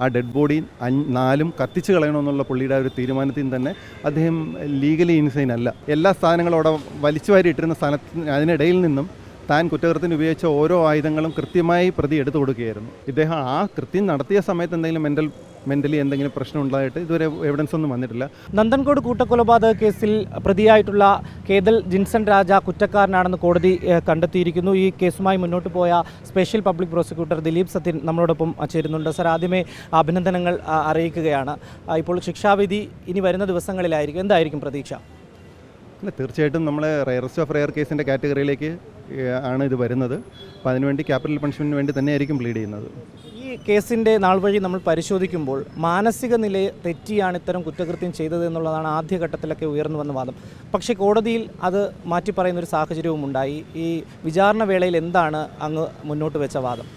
ആ dead body 4 കത്തിച്ച് കളയണമെന്നുള്ള പുള്ളിയുടെ ഒരു തീരുമാനത്തിൽ തന്നെ അദ്ദേഹം ലീഗലി ഇൻസൈൻ അല്ല. എല്ലാ സാധനങ്ങളും അവിടെ വലിച്ചുവാരി ഇട്ടിരുന്ന സ്ഥലത്ത് അതിനിടയിൽ നിന്നും താൻ കുറ്റകൃത്യത്തിന് ഉപയോഗിച്ച ഓരോ ആയുധങ്ങളും കൃത്യമായി പ്രതി എടുത്തു കൊടുക്കുകയായിരുന്നു. ഇദ്ദേഹം ആ കൃത്യം നടത്തിയ സമയത്ത് എന്തെങ്കിലും മെൻ്റലി എന്തെങ്കിലും പ്രശ്നം ഉണ്ടായിട്ട് ഇതുവരെ എവിഡൻസ് ഒന്നും വന്നിട്ടില്ല. നന്ദൻകോട് കൂട്ടക്കൊലപാതക കേസിൽ പ്രതിയായിട്ടുള്ള കേതൽ ജിൻസൺ രാജ കുറ്റക്കാരനാണെന്ന് കോടതി കണ്ടെത്തിയിരിക്കുന്നു. ഈ കേസുമായി മുന്നോട്ട് പോയ special public prosecutor Dileep Sathyan നമ്മളോടൊപ്പം ചേരുന്നുണ്ട്. സർ, ആദ്യമേ അഭിനന്ദനങ്ങൾ അറിയിക്കുകയാണ്. ഇപ്പോൾ ശിക്ഷാവിധി ഇനി വരുന്ന ദിവസങ്ങളിലായിരിക്കും. എന്തായിരിക്കും പ്രതീക്ഷ? അല്ല, തീർച്ചയായിട്ടും നമ്മൾ റയറസ്റ്റ് ഓഫ് റെയർ കേസിൻ്റെ കാറ്റഗറിയിലേക്ക് ആണ് ഇത് വരുന്നത്. അപ്പോൾ അതിനുവേണ്ടി ക്യാപിറ്റൽ പണിഷ്മെൻറ്റിന് വേണ്ടി തന്നെയായിരിക്കും പ്ലീഡ് ചെയ്യുന്നത്. ഈ കേസിൻ്റെ നാൾ വഴി നമ്മൾ പരിശോധിക്കുമ്പോൾ മാനസിക നിലയെ തെറ്റിയാണ് ഇത്തരം കുറ്റകൃത്യം ചെയ്തത് എന്നുള്ളതാണ് ആദ്യഘട്ടത്തിലൊക്കെ ഉയർന്നു വന്ന വാദം. പക്ഷേ കോടതിയിൽ അത് മാറ്റി പറയുന്നൊരു സാഹചര്യവും ഉണ്ടായി. ഈ വിചാരണ വേളയിൽ എന്താണ് അങ്ങ് മുന്നോട്ട് വെച്ച വാദം?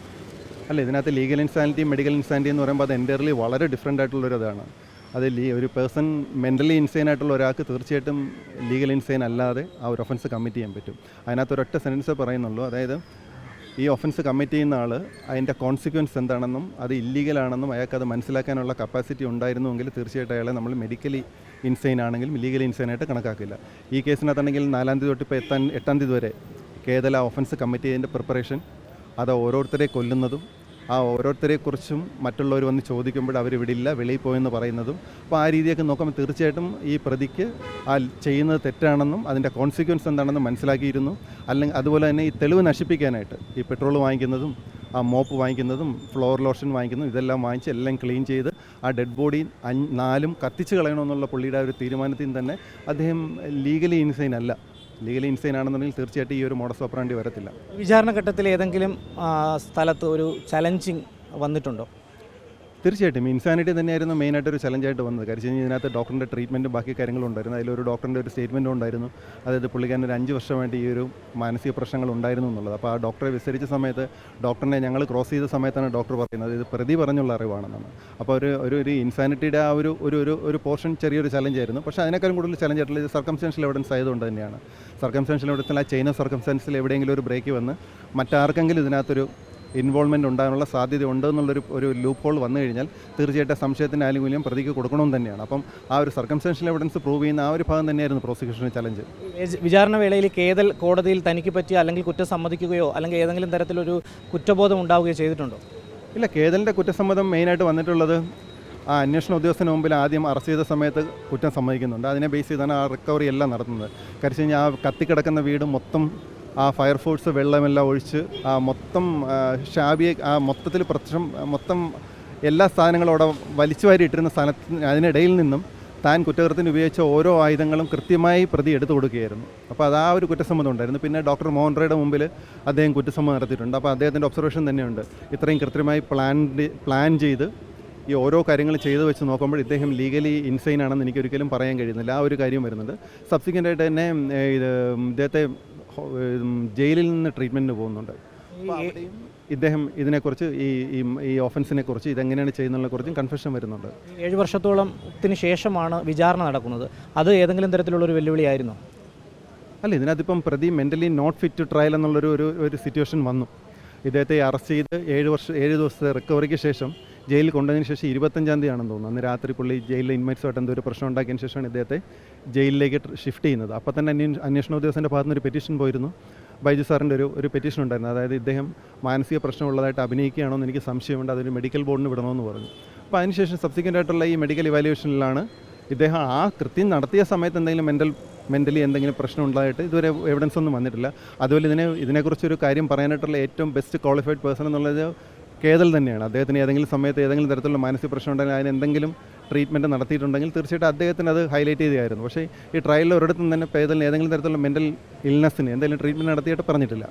അല്ല, ഇതിനകത്ത് ലീഗൽ ഇൻസാനിറ്റി മെഡിക്കൽ ഇൻസാനിറ്റി എന്ന് പറയുമ്പോൾ അത് എൻ്റയർലി വളരെ ഡിഫറെൻ്റ് ആയിട്ടുള്ളൊരിതാണ്. അത് ഒരു പേഴ്സൺ മെൻ്റലി ഇൻസൈൻ ആയിട്ടുള്ള ഒരാൾക്ക് തീർച്ചയായിട്ടും ലീഗൽ ഇൻസൈൻ അല്ലാതെ ആ ഒരു ഒഫൻസ് കമ്മിറ്റ് ചെയ്യാൻ പറ്റും. അതിനകത്ത് ഒരൊറ്റ സെൻറ്റൻസ് പറയുന്നുള്ളൂ. അതായത് ഈ ഒഫൻസ് കമ്മിറ്റ് ചെയ്യുന്ന ആൾ അതിൻ്റെ കോൺസിക്വൻസ് എന്താണെന്നും അത് ഇല്ലീഗലാണെന്നും അയാൾക്കത് മനസ്സിലാക്കാനുള്ള കപ്പാസിറ്റി ഉണ്ടായിരുന്നുവെങ്കിൽ തീർച്ചയായിട്ടും അയാളെ നമ്മൾ മെഡിക്കലി ഇൻസൈൻ ആണെങ്കിലും ലീഗലി ഇൻസൈനായിട്ട് കണക്കാക്കില്ല. ഈ കേസിനകത്താണെങ്കിൽ 4-ാം തീയതി തൊട്ട് ഇപ്പോൾ 8-ാം തീയതി വരെ കേതൽ ആ ഒഫൻസ് കമ്മിറ്റ് ചെയ്തതിൻ്റെ പ്രിപ്പറേഷൻ, അത് ഓരോരുത്തരെ കൊല്ലുന്നതും ആ ഓരോരുത്തരെക്കുറിച്ചും മറ്റുള്ളവർ വന്ന് ചോദിക്കുമ്പോൾ അവരിവിടില്ല, വെളിയിൽ പോയെന്ന് പറയുന്നതും, അപ്പോൾ ആ രീതിയൊക്കെ നോക്കുമ്പോൾ തീർച്ചയായിട്ടും ഈ പ്രതിക്ക് ആ ചെയ്യുന്നത് തെറ്റാണെന്നും അതിൻ്റെ കോൺസിക്വൻസ് എന്താണെന്നും മനസ്സിലാക്കിയിരുന്നു. അല്ലെങ്കിൽ അതുപോലെ തന്നെ ഈ തെളിവ് നശിപ്പിക്കാനായിട്ട് ഈ പെട്രോൾ വാങ്ങിക്കുന്നതും ആ മോപ്പ് വാങ്ങിക്കുന്നതും ഫ്ലോർ ലോഷൻ വാങ്ങിക്കുന്നതും ഇതെല്ലാം വാങ്ങിച്ച് എല്ലാം ക്ലീൻ ചെയ്ത് ആ ഡെഡ് ബോഡി 4 കത്തിച്ച് കളയണമെന്നുള്ള പുള്ളിയുടെ ഒരു തീരുമാനത്തിൽ തന്നെ അദ്ദേഹം ലീഗലി ഇൻസൈൻ അല്ല. ലീഗലി ഇൻസൈൻ ആണെന്നുണ്ടെങ്കിൽ തീർച്ചയായിട്ടും ഈ ഒരു മോഡസ് ഓപ്പറാൻഡി വരത്തില്ല. വിചാരണ ഘട്ടത്തിൽ ഏതെങ്കിലും സ്ഥലത്ത് ഒരു ചലഞ്ചിങ് വന്നിട്ടുണ്ടോ? തീർച്ചയായിട്ടും ഇൻസാനിറ്റി തന്നെയായിരുന്നു മെയിനായിട്ടൊരു ചലഞ്ചായിട്ട് വന്നത്. കാര്യം ഇതിനകത്ത് ഡോക്ടറിൻ്റെ ട്രീറ്റ്മെൻറ്റും ബാക്കി കാര്യങ്ങളും ഉണ്ടായിരുന്നു. അതിലൊരു ഡോക്ടറിൻ്റെ ഒരു സ്റ്റേറ്റ്മെൻറ്റും ഉണ്ടായിരുന്നു. അതായത് പുള്ളിക്കാരൻ ഒരു 5 വർഷമായിട്ട് ഈ ഒരു മാനസിക പ്രശ്നങ്ങൾ ഉണ്ടായിരുന്നു എന്നുള്ളത്. അപ്പോൾ ആ ഡോക്ടറെ വിസ്തരിച്ച സമയത്ത് ഡോക്ടറിനെ ഞങ്ങൾ ക്രോസ് ചെയ്ത സമയത്താണ് ഡോക്ടർ പറയുന്നത് ഇത് പ്രതി പറഞ്ഞുള്ള അറിവാണെന്നാണ്. അപ്പോൾ ഒരു ഇൻസാനിറ്റിയുടെ ആ ഒരു പോർഷൻ ചെറിയൊരു ചലഞ്ചായിരുന്നു. പക്ഷേ അതിനേക്കാളും കൂടുതൽ ചലഞ്ചായിട്ടുള്ള ഇത് സർക്കംസ്റ്റൻഷ്യൽ എവിഡൻസ് ആയതുകൊണ്ട് തന്നെയാണ്. സർക്കംസ്റ്റൻഷ്യൽ എവിഡൻസിൽ ആ ചെയിൻ ഓഫ് സർക്കംസ്റ്റൻസിൽ എവിടെയെങ്കിലും ഒരു ബ്രേക്ക് വന്ന് മറ്റാർക്കെങ്കിലും ഇതിനകത്തൊരു ഇൻവോൾവ്മെൻറ്റ് ഉണ്ടാകാനുള്ള സാധ്യത ഉണ്ട് എന്നുള്ളൊരു ലൂപ്പ് ഹോൾ വന്നു കഴിഞ്ഞാൽ തീർച്ചയായിട്ടും സംശയത്തിൻ്റെ ആനുകൂല്യം പ്രതിക്ക് കൊടുക്കണമെന്ന് തന്നെയാണ്. അപ്പം ആ ഒരു സർക്കംസ്റ്റൻഷ്യൽ എവിഡൻസ് പ്രൂവ് ചെയ്യുന്ന ആ ഒരു ഭാഗം തന്നെയായിരുന്നു പ്രോസിക്യൂഷന് ചലഞ്ച്. വിചാരണ വേളയിൽ കേതൽ കോടതിയിൽ തനിക്ക് പറ്റിയ അല്ലെങ്കിൽ കുറ്റം സമ്മതിക്കുകയോ അല്ലെങ്കിൽ ഏതെങ്കിലും തരത്തിലൊരു കുറ്റബോധം ഉണ്ടാവുകയോ ചെയ്തിട്ടുണ്ടോ? ഇല്ല, കേതലിൻ്റെ കുറ്റസമ്മതം മെയിനായിട്ട് വന്നിട്ടുള്ളത് ആ അന്വേഷണ ഉദ്യോഗസ്ഥന് മുമ്പിൽ ആദ്യം അറസ്റ്റ് ചെയ്ത സമയത്ത് കുറ്റം സമ്മതിക്കുന്നുണ്ട്. അതിനെ ബേസ് ചെയ്താണ് ആ റിക്കവറി എല്ലാം നടത്തുന്നത്. കാര്യം ആ കത്തിക്കിടക്കുന്ന വീട് മൊത്തം ആ ഫയർഫോഴ്സ് വെള്ളമെല്ലാം ഒഴിച്ച് ആ മൊത്തം ഷാബിയെ ആ മൊത്തത്തിൽ മൊത്തം എല്ലാ സാധനങ്ങളും അവിടെ വലിച്ചുവാരി ഇട്ടിരുന്ന സ്ഥലത്ത് അതിനിടയിൽ നിന്നും താൻ കുറ്റകൃത്യത്തിന് ഉപയോഗിച്ച ഓരോ ആയുധങ്ങളും കൃത്യമായി പ്രതി എടുത്തു കൊടുക്കുകയായിരുന്നു. അപ്പോൾ അത് ആ ഒരു കുറ്റസമ്മതം ഉണ്ടായിരുന്നു. പിന്നെ ഡോക്ടർ മോഹൻറയുടെ മുമ്പിൽ അദ്ദേഹം കുറ്റസമ്മതം നടത്തിയിട്ടുണ്ട്. അപ്പോൾ അദ്ദേഹത്തിൻ്റെ ഒബ്സർവേഷൻ തന്നെയുണ്ട്. ഇത്രയും കൃത്യമായി പ്ലാൻ ചെയ്ത് ഈ ഓരോ കാര്യങ്ങൾ ചെയ്തു വെച്ച് നോക്കുമ്പോൾ ഇദ്ദേഹം ലീഗലി ഇൻസൈൻ ആണെന്ന് എനിക്കൊരിക്കലും പറയാൻ കഴിയുന്നില്ല. ആ ഒരു കാര്യം വരുന്നുണ്ട്. സബ്സിക്വൻ്റായിട്ട് തന്നെ ഇദ്ദേഹത്തെ ജയിലിൽ നിന്ന് ട്രീറ്റ്മെൻറ്റിന് പോകുന്നുണ്ട്. ഇദ്ദേഹം ഇതിനെക്കുറിച്ച് ഈ ഓഫൻസിനെ കുറിച്ച് ഇതെങ്ങനെയാണ് ചെയ്യുന്നതിനെക്കുറിച്ചും കൺഫെഷൻ വരുന്നുണ്ട്. 7 വർഷത്തോളത്തിന് ശേഷമാണ് വിചാരണ നടക്കുന്നത്. അത് ഏതെങ്കിലും തരത്തിലുള്ളൊരു വെല്ലുവിളിയായിരുന്നോ? അല്ല, ഇതിനകത്തിപ്പം പ്രതി mentally not fit to trial എന്നുള്ളൊരു സിറ്റുവേഷൻ വന്നു. ഇദ്ദേഹത്തെ അറസ്റ്റ് ചെയ്ത് 7 ദിവസത്തെ റിക്കവറിക്ക് ശേഷം ജയിലിൽ കൊണ്ടതിന് ശേഷം 25-ാം തീയതിയാണെന്ന് തോന്നുന്നു. അന്ന് രാത്രി പുള്ളി ജയിലിലെ ഇൻമേറ്റ്സുമായിട്ട് എന്തോ ഒരു പ്രശ്നം ഉണ്ടാക്കിയതിന് ശേഷമാണ് ഇദ്ദേഹത്തെ ജയിലിലേക്ക് ഷിഫ്റ്റ് ചെയ്യുന്നത്. അപ്പോൾ തന്നെ അന്വേഷണ ഉദ്യോഗസ്ഥൻ്റെ ഭാഗത്തുനിന്ന് ഒരു പെറ്റീഷൻ പോയിരുന്നു. ബൈജു സാറിൻ്റെ ഒരു പെറ്റീഷൻ ഉണ്ടായിരുന്നു. അതായത് ഇദ്ദേഹം മാനസിക പ്രശ്നമുള്ളതായിട്ട് അഭിനയിക്കുകയാണോ എന്ന് എനിക്ക് സംശയമുണ്ട്, അതൊരു മെഡിക്കൽ ബോർഡിന് വിടണമെന്ന് പറഞ്ഞു. അപ്പോൾ അതിനുശേഷം സബ്സിക്വൻ്റ് ആയിട്ടുള്ള ഈ മെഡിക്കൽ ഇവാലുവേഷനിലാണ് ഇദ്ദേഹം ആ കൃത്യം നടത്തിയ സമയത്ത് എന്തെങ്കിലും മെൻ്റലി എന്തെങ്കിലും പ്രശ്നം ഉണ്ടായിട്ട് ഇതുവരെ എവിഡൻസ് ഒന്നും വന്നിട്ടില്ല. അതുപോലെ ഇതിനെക്കുറിച്ചൊരു കാര്യം പറയാനായിട്ടുള്ള ഏറ്റവും ബെസ്റ്റ് ക്വാളിഫൈഡ് പേഴ്സൺ എന്നുള്ളത് കേതൽ തന്നെയാണ്. അദ്ദേഹത്തിന് ഏതെങ്കിലും സമയത്ത് ഏതെങ്കിലും തരത്തിലുള്ള മാനസിക പ്രശ്നം ഉണ്ടെങ്കിൽ അതിന് എന്തെങ്കിലും ട്രീറ്റ്മെൻറ്റ് നടത്തിയിട്ടുണ്ടെങ്കിൽ തീർച്ചയായിട്ടും അദ്ദേഹത്തിന് അത് ഹൈലൈറ്റ് ചെയ്തായിരുന്നു. പക്ഷേ ഈ ട്രയലിൽ ഒരിടത്തും തന്നെ കേതലിന് ഏതെങ്കിലും തരത്തിലുള്ള മെൻ്റൽ ഇൽനെസ്സിന് എന്തെങ്കിലും ട്രീറ്റ്മെൻറ്റ് നടത്തിയിട്ട് പറഞ്ഞിട്ടില്ല.